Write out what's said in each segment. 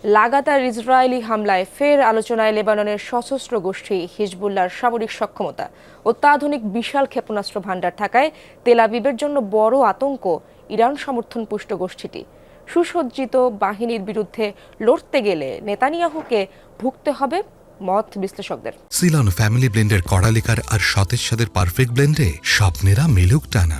লাগাতার ইসরায়েলি হামলায় ফের আলোচনায় লেবাননের সশস্ত্র গোষ্ঠী হিজবুল্লাহর সামরিক সক্ষমতা। অত্যাধুনিক বিশাল ক্ষেপণাস্ত্র ভান্ডার থাকায় তেল আবিবের জন্য বড় আতঙ্ক ইরান সমর্থন পুষ্ট গোষ্ঠীটি। সুসজ্জিত বাহিনীর বিরুদ্ধে লড়তে গেলে নেতানিয়াহুকে ভুগতে হবে মত বিশ্লেষকদের। সিলন ফ্যামিলি ব্লেন্ডের কড়ালিকার আর সতেজ স্বাদের পারফেক্ট ব্লেন্ডে স্বপ্নেরা মেলুক টানা।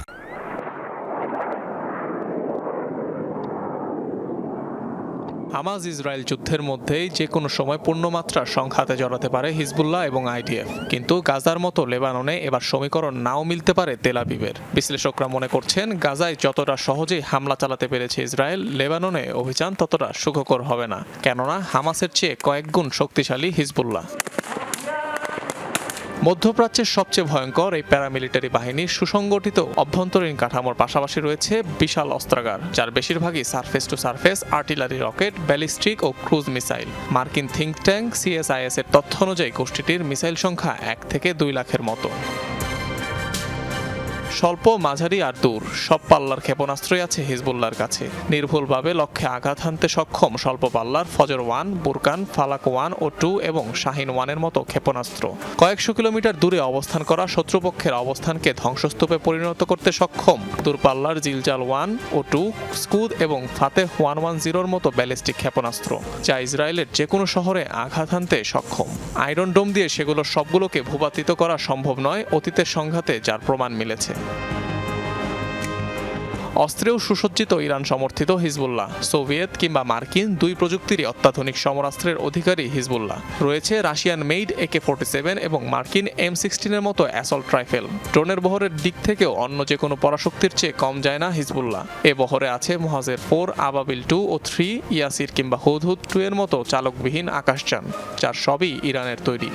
হামাস ইসরায়েল যুদ্ধের মধ্যেই যে কোনো সময় পূর্ণমাত্রার সংঘাতে জড়াতে পারে হিজবুল্লাহ এবং আইডিএফ, কিন্তু গাজার মতো লেবাননে এবার সমীকরণ নাও মিলতে পারে তেল আবিবের। বিশ্লেষকরা মনে করছেন, গাজায় যতটা সহজেই হামলা চালাতে পেরেছে ইসরায়েল, লেবাননে অভিযান ততটা সুখকর হবে না, কেননা হামাসের চেয়ে কয়েক গুণ শক্তিশালী হিজবুল্লাহ। মধ্যপ্রাচ্যের সবচেয়ে ভয়ঙ্কর এই প্যারামিলিটারি বাহিনীর সুসংগঠিত অভ্যন্তরীণ কাঠামোর পাশাপাশি রয়েছে বিশাল অস্ত্রাগার, যার বেশিরভাগই surface to surface artillery rocket, ballistic ও ক্রুজ মিসাইল। মার্কিন থিঙ্ক ট্যাঙ্ক সিএসআইএস এর তথ্য অনুযায়ী গোষ্ঠীটির মিসাইল সংখ্যা 1 থেকে 2 লাখের মতো। স্বল্প, মাঝারি আর দূর সব পাল্লার ক্ষেপণাস্ত্রই আছে হিজবুল্লাহর কাছে। নির্ভুলভাবে লক্ষ্যে আঘাত হানতে সক্ষম স্বল্প পাল্লার ফজর 1, বুরকান, ফালাক 1 ও 2 এবং শাহিন 1-এর মতো ক্ষেপণাস্ত্র কয়েকশো কিলোমিটার দূরে অবস্থান করা শত্রুপক্ষের অবস্থানকে ধ্বংসস্তূপে পরিণত করতে সক্ষম। দূরপাল্লার জিলজাল 1 ও 2, স্কুদ এবং ফাতেহ 110-র মতো ব্যালিস্টিক ক্ষেপণাস্ত্র, যা ইসরায়েলের যে কোনো শহরে আঘাত হানতে সক্ষম। আয়রন ডোম দিয়ে সেগুলোর সবগুলোকে ভূপাতিত করা সম্ভব নয়, অতীতের সংঘাতে যার প্রমাণ মিলেছে। অস্ত্রেও সুসজ্জিত ইরান সমর্থিত হিজবুল্লাহ। সোভিয়েত কিংবা মার্কিন দুই প্রযুক্তিরই অত্যাধুনিক সমরাস্ত্রের অধিকারী হিজবুল্লাহ। রয়েছে রাশিয়ান মেইড AK-47 এবং মার্কিন M16-এর মতো অ্যাসল্ট রাইফেল। ড্রোনের বহরের দিক থেকেও অন্য যে কোনো পরাশক্তির চেয়ে কম যায় না হিজবুল্লাহ। এ বহরে আছে মোহাজের 4, আবাবিল 2 ও 3, ইয়াসির কিংবা হুদহুদ 2-এর মতো চালকবিহীন আকাশযান, যার সবই ইরানের তৈরি।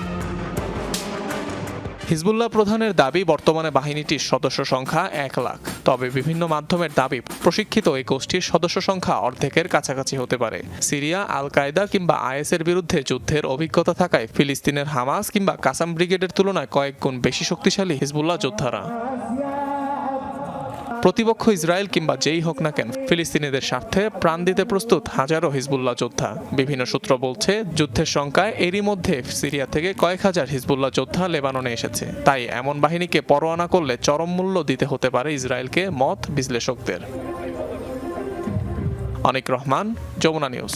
হিজবুল্লাহ প্রধানের দাবি, বর্তমানে বাহিনীটির সদস্য সংখ্যা 1 লাখ। তবে বিভিন্ন মাধ্যমের দাবি, প্রশিক্ষিত এই গোষ্ঠীর সদস্য সংখ্যা অর্ধেকের কাছাকাছি হতে পারে। সিরিয়া, আল কায়দা কিংবা IS-এর বিরুদ্ধে যুদ্ধের অভিজ্ঞতা থাকায় ফিলিস্তিনের হামাস কিংবা কাসাম ব্রিগেডের তুলনায় কয়েক গুণ বেশি শক্তিশালী হিজবুল্লাহ যোদ্ধারা। প্রতিপক্ষ ইসরায়েল কিংবা যেই হোক না কেন, ফিলিস্তিনিদের স্বার্থে প্রাণ দিতে প্রস্তুত হাজারো হিজবুল্লাহ যোদ্ধা। বিভিন্ন সূত্র বলছে, যুদ্ধের সংখ্যায় এরই মধ্যে সিরিয়া থেকে কয়েক হাজার হিজবুল্লাহ যোদ্ধা লেবাননে এসেছে। তাই এমন বাহিনীকে পরোয়া না করলে চরম মূল্য দিতে হতে পারে ইসরায়েলকে, মত বিশ্লেষকদের। অনিক রহমান, যমুনা নিউজ।